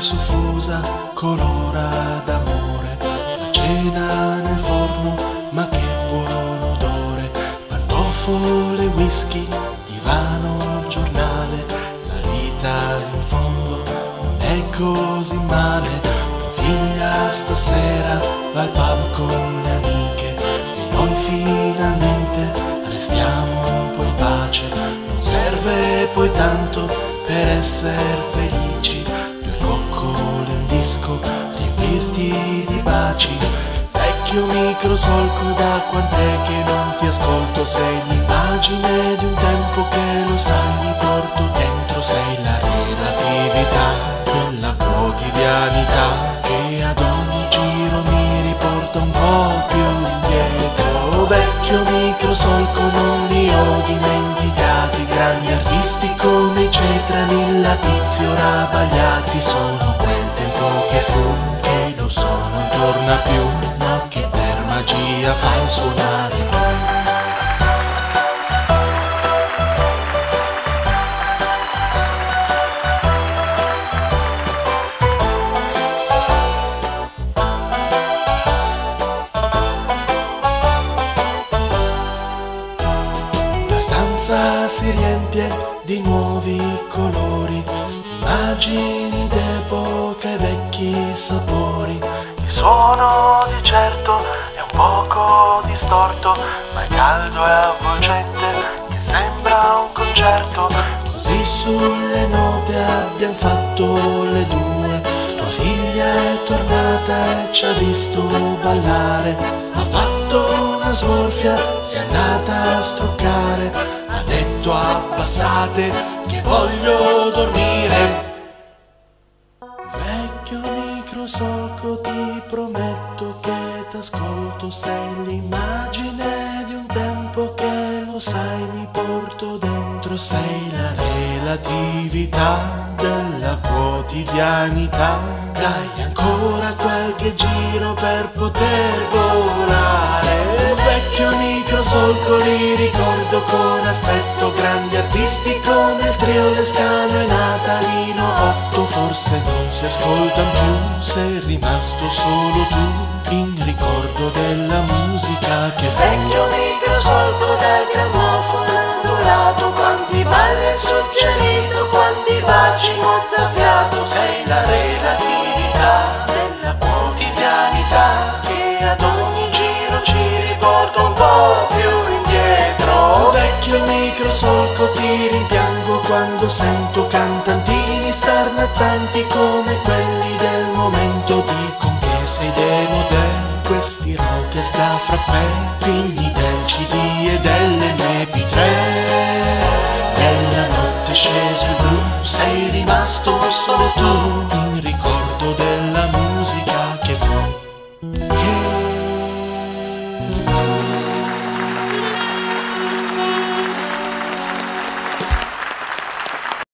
soffusa colora d'amore, la cena nel forno, ma che buon odore, pantofole, whisky, divano, giornale, la vita in fondo non è così male. Tua figlia stasera va al pub con le amiche e noi finalmente restiamo un po' in pace. Non serve poi tanto per essere felici, due coccole, un disco, riempirti di baci. Vecchio microsolco, da quant'è che non ti ascolto? Sei l'immagine di un tempo che, lo sai, mi porto dentro. Sei la relatività della quotidianità che ad ogni giro mi riporta un po' più indietro. Vecchio microsolco, non li ho dimenticati, grandi artisti come Cetrani, Lapizio, Rabagliati. Sono quel tempo che fu, che lo so non torna più, ma che per magia fai suonare. La stanza si riempie di nuovi colori, immagini d'epoca e vecchi sapori. Il suono di certo è un poco distorto, ma è caldo e avvolgente che sembra un concerto. Così sulle note abbiamo fatto le due, tua figlia è tornata e ci ha visto ballare. Ha fatto una smorfia, si è andata a struccare, ha detto abbassate che voglio dormire. Vecchio microsolco, ti prometto che t'ascolto, sei l'immagine di un tempo che, lo sai, mi porto dentro. Sei la relatività della quotidianità. Dai ancora qualche giro per poter volare. Vecchio microsolco, li ricordo con affetto, grandi artisti come il trio Lescano e Natalino. 8 forse non si ascoltano più, sei rimasto solo tu in ricordo della musica che fu. Vecchio microsolco dal grammofono dorato, quanti balli hai suggerito, quanti baci mozzafiato. Sei la relatività della quotidianità che ad ogni giro ci riporta un po' più indietro. Vecchio microsolco, ti rimpiango quando sento cantantini starnazzanti come quelli del momento. Dicono che sei denudè, questi rockers da frappè, figli del CD e dell'MP3. Nella notte è sceso il blu, sei rimasto solo tu.